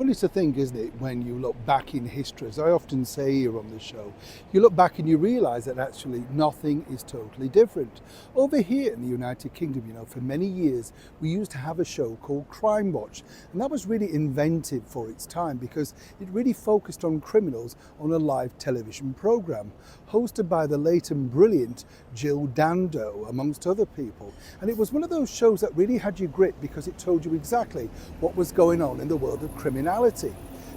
funny to think, isn't it, when you look back in history, as I often say here on the show, you look back and you realise that actually nothing is totally different. Over here in the United Kingdom, for many years, we used to have a show called Crime Watch, and that was really invented for its time because it really focused on criminals on a live television programme, hosted by the late and brilliant Jill Dando, amongst other people. And it was one of those shows that really had you gripped because it told you exactly what was going on in the world of criminality.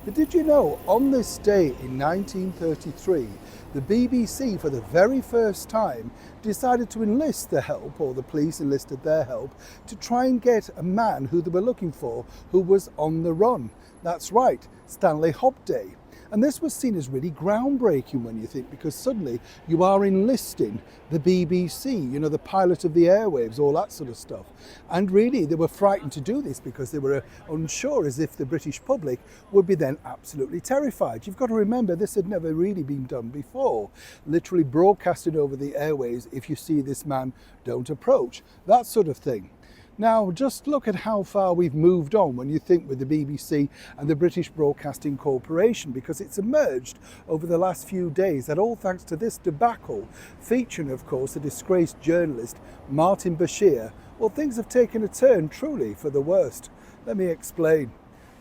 But did you know, on this day in 1933, the BBC for the very first time decided to enlist the help, or the police enlisted their help, to try and get a man who they were looking for who was on the run. That's right, Stanley Hobday. And this was seen as really groundbreaking when you think, because suddenly you are enlisting the BBC, the pilot of the airwaves, all that sort of stuff. And really they were frightened to do this because they were unsure as if the British public would be then absolutely terrified. You've got to remember this had never really been done before. Literally broadcasting over the airwaves, if you see this man, don't approach, that sort of thing. Now, just look at how far we've moved on when you think with the BBC and the British Broadcasting Corporation, because it's emerged over the last few days that all thanks to this debacle, featuring, of course, the disgraced journalist Martin Bashir, well, things have taken a turn truly for the worst. Let me explain.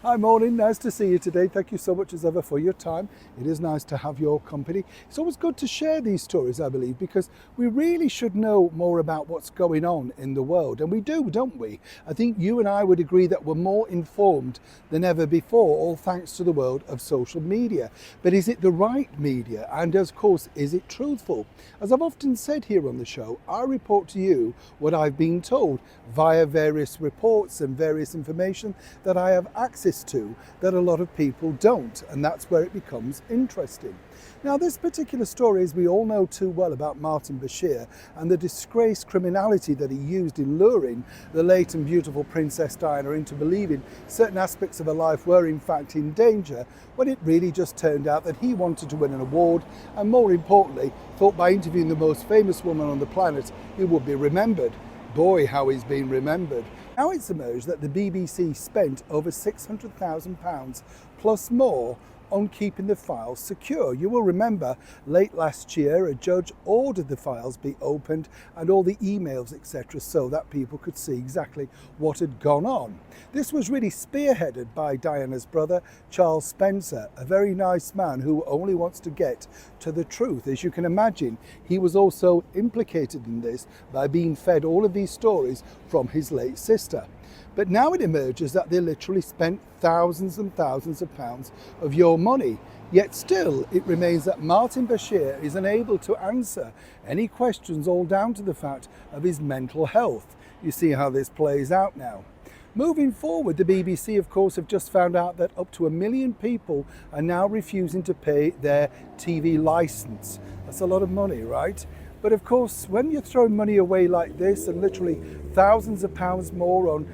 Hi, morning, nice to see you today. Thank you so much as ever for your time. It is nice to have your company. It's always good to share these stories, I believe, because we really should know more about what's going on in the world. And we do, don't we? I think you and I would agree that we're more informed than ever before, all thanks to the world of social media. But is it the right media? And of course, is it truthful? As I've often said here on the show, I report to you what I've been told via various reports and various information that I have access to that a lot of people don't, and that's where it becomes interesting. Now, this particular story, as we all know too well about Martin Bashir and the disgraced criminality that he used in luring the late and beautiful Princess Diana into believing certain aspects of her life were in fact in danger, when it really just turned out that he wanted to win an award, and more importantly, thought by interviewing the most famous woman on the planet, he would be remembered. Boy, how he's been remembered. Now it's emerged that the BBC spent over £600,000 plus more on keeping the files secure. You will remember late last year a judge ordered the files be opened and all the emails etc. so that people could see exactly what had gone on. This was really spearheaded by Diana's brother Charles Spencer, a very nice man who only wants to get to the truth. As you can imagine, he was also implicated in this by being fed all of these stories from his late sister. But now it emerges that they literally spent thousands and thousands of pounds of your money. Yet still, it remains that Martin Bashir is unable to answer any questions, all down to the fact of his mental health. You see how this plays out now. Moving forward, the BBC, of course, have just found out that up to 1 million people are now refusing to pay their TV licence. That's a lot of money, right? But of course, when you're throwing money away like this, and literally thousands of pounds more on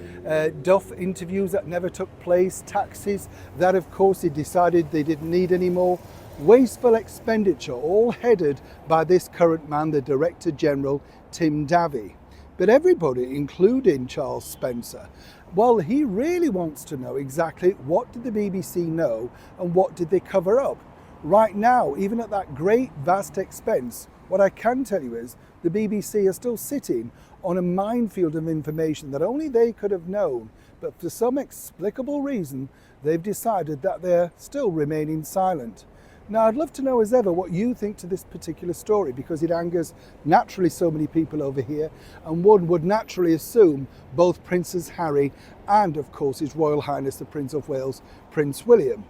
duff interviews that never took place, taxes that of course they decided they didn't need anymore, wasteful expenditure, all headed by this current man, the Director General, Tim Davie. But everybody, including Charles Spencer, well, he really wants to know exactly what did the BBC know and what did they cover up. Right now, even at that great vast expense, what I can tell you is the BBC are still sitting on a minefield of information that only they could have known, but for some explicable reason, they've decided that they're still remaining silent. Now, I'd love to know as ever what you think to this particular story, because it angers naturally so many people over here, and one would naturally assume both Princes Harry and, of course, His Royal Highness the Prince of Wales, Prince William.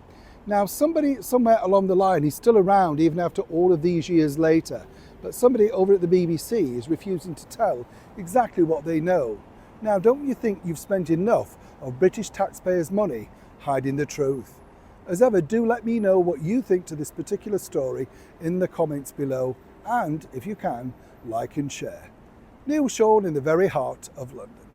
Now, somebody somewhere along the line, he's still around even after all of these years later, but somebody over at the BBC is refusing to tell exactly what they know. Now, don't you think you've spent enough of British taxpayers' money hiding the truth? As ever, do let me know what you think to this particular story in the comments below, and if you can, like and share. Neil Sean in the very heart of London.